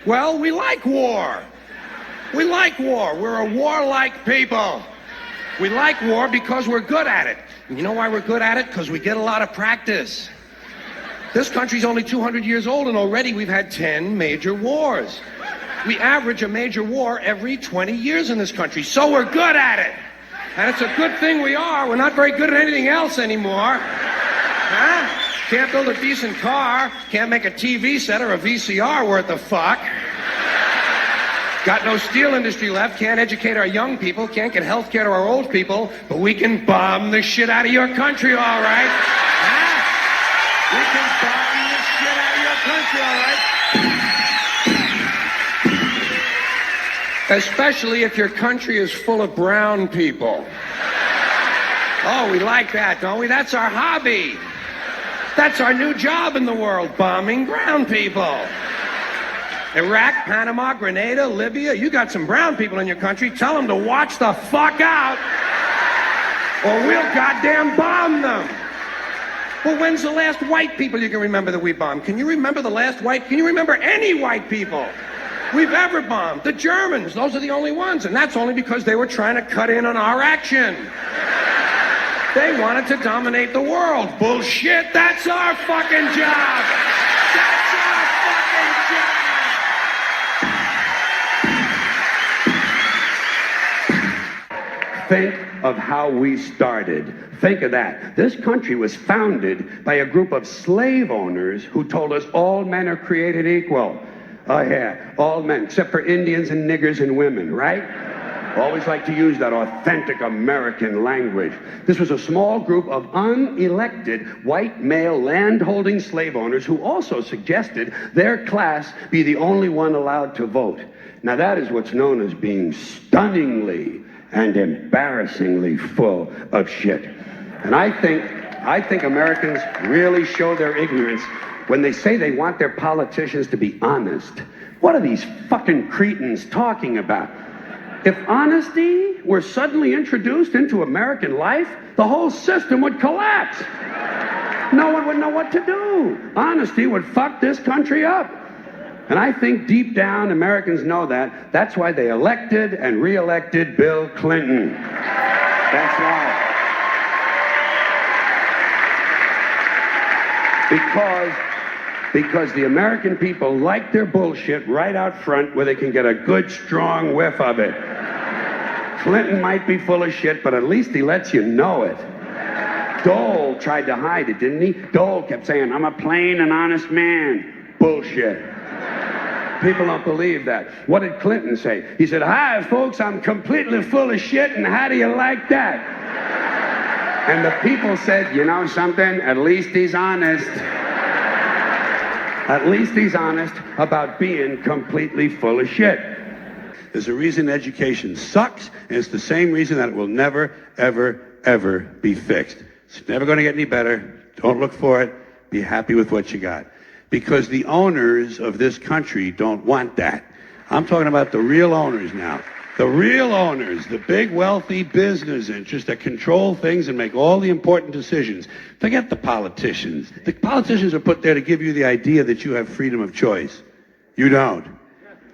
Well, we like war. We like war. We're a warlike people. We like war because we're good at it. And you know why we're good at it? Because we get a lot of practice. This country's only 200 years old, and already we've had 10 major wars. We average a major war every 20 years in this country, so we're good at it. And it's a good thing we are. We're not very good at anything else anymore. Huh? Can't build a decent car, can't make a TV set or a VCR worth of fuck. Got no steel industry left, can't educate our young people, can't get health care to our old people, but we can bomb the shit out of your country, all right? Huh? We can bomb the shit out of your country, all right? Especially if your country is full of brown people. Oh, we like that, don't we? That's our hobby. That's our new job in the world, bombing brown people. Iraq, Panama, Grenada, Libya, you got some brown people in your country. Tell them to watch the fuck out, or we'll goddamn bomb them. Well, when's the last white people you can remember that we bombed? Can you remember the last white? Can you remember any white people we've ever bombed? The Germans, those are the only ones, and that's only because they were trying to cut in on our action. They wanted to dominate the world. Bullshit, that's our fucking job. That's our fucking job. Think of how we started. Think of that. This country was founded by a group of slave owners who told us all men are created equal. Oh yeah, all men, except for Indians and niggers and women, right? Always like to use that authentic American language. This was a small group of unelected white male land-holding slave owners who also suggested their class be the only one allowed to vote. Now that is what's known as being stunningly and embarrassingly full of shit. And I think Americans really show their ignorance when they say they want their politicians to be honest. What are these fucking cretins talking about? If honesty were suddenly introduced into American life, the whole system would collapse. No one would know what to do. Honesty would fuck this country up. And I think deep down Americans know that. That's why they elected and re-elected Bill Clinton. That's why. Because the American people like their bullshit right out front where they can get a good, strong whiff of it. Clinton might be full of shit, but at least he lets you know it. Dole tried to hide it, didn't he? Dole kept saying, I'm a plain and honest man. Bullshit. People don't believe that. What did Clinton say? He said, hi, folks, I'm completely full of shit, and how do you like that? And the people said, you know something? At least he's honest. At least he's honest about being completely full of shit. There's a reason education sucks, and it's the same reason that it will never, ever, ever be fixed. It's never going to get any better. Don't look for it. Be happy with what you got. Because the owners of this country don't want that. I'm talking about the real owners now. The real owners, the big wealthy business interests that control things and make all the important decisions. Forget the politicians. The politicians are put there to give you the idea that you have freedom of choice. You don't.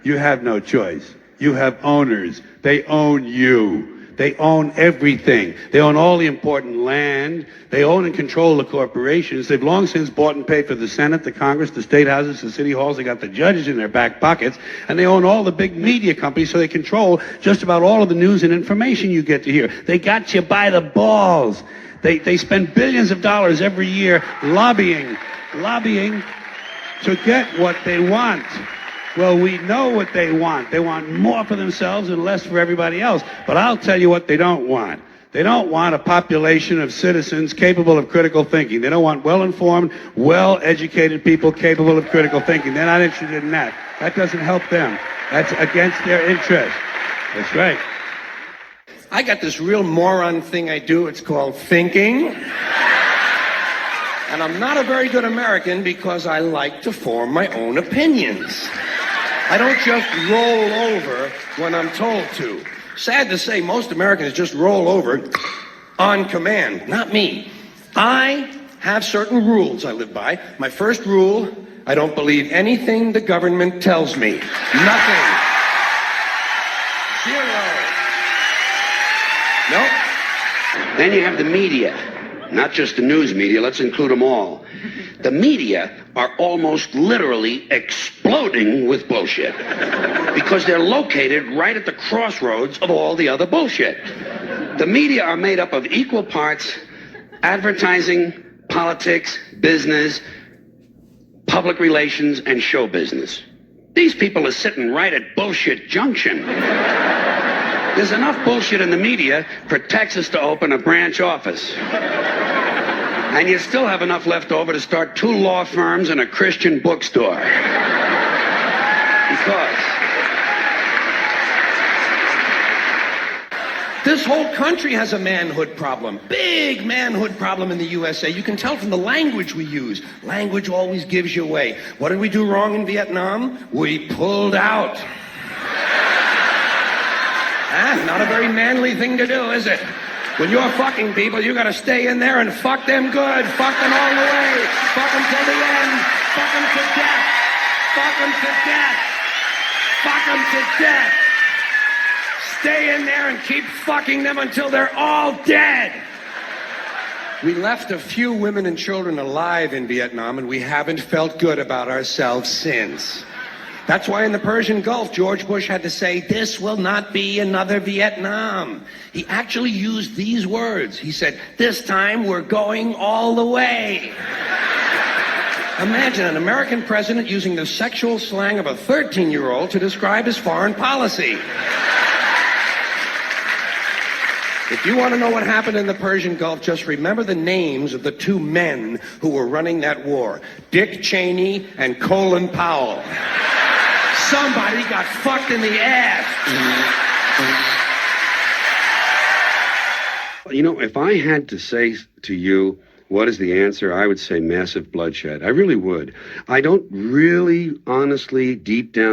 You have no choice. You have owners. They own you. They own everything. They own all the important land. They own and control the corporations. They've long since bought and paid for the Senate, the Congress, the state houses, the city halls. They got the judges in their back pockets. And they own all the big media companies, so they control just about all of the news and information you get to hear. They got you by the balls. They spend billions of dollars every year lobbying to get what they want. Well, we know what they want. They want more for themselves and less for everybody else. But I'll tell you what they don't want. They don't want a population of citizens capable of critical thinking. They don't want well-informed, well-educated people capable of critical thinking. They're not interested in that. That doesn't help them. That's against their interest. That's right. I got this real moron thing I do. It's called thinking. And I'm not a very good American because I like to form my own opinions. I don't just roll over when I'm told to. Sad to say, most Americans just roll over on command. Not me. I have certain rules I live by. My first rule, I don't believe anything the government tells me. Nothing. Zero. Nope. Then you have the media, not just the news media, let's include them all. The media are almost literally exploding with bullshit because they're located right at the crossroads of all the other bullshit. The media are made up of equal parts advertising, politics, business, public relations, and show business. These people are sitting right at bullshit junction. There's enough bullshit in the media for Texas to open a branch office. And you still have enough left over to start 2 law firms and a Christian bookstore. Because this whole country has a manhood problem. Big manhood problem in the USA. You can tell from the language we use. Language always gives you away. What did we do wrong in Vietnam? We pulled out. Not a very manly thing to do, is it? When you're fucking people, you gotta stay in there and fuck them good. Fuck them all the way. Fuck them till the end. Fuck them to death. Fuck them to death. Fuck them to death. Stay in there and keep fucking them until they're all dead. We left a few women and children alive in Vietnam, and we haven't felt good about ourselves since. That's why in the Persian Gulf, George Bush had to say, this will not be another Vietnam. He actually used these words. He said, this time we're going all the way. Imagine an American president using the sexual slang of a 13-year-old to describe his foreign policy. If you want to know what happened in the Persian Gulf, just remember the names of the 2 men who were running that war. Dick Cheney and Colin Powell. Somebody got fucked in the ass. You know, if I had to say to you, what is the answer? I would say massive bloodshed. I really would. I don't really, honestly, deep down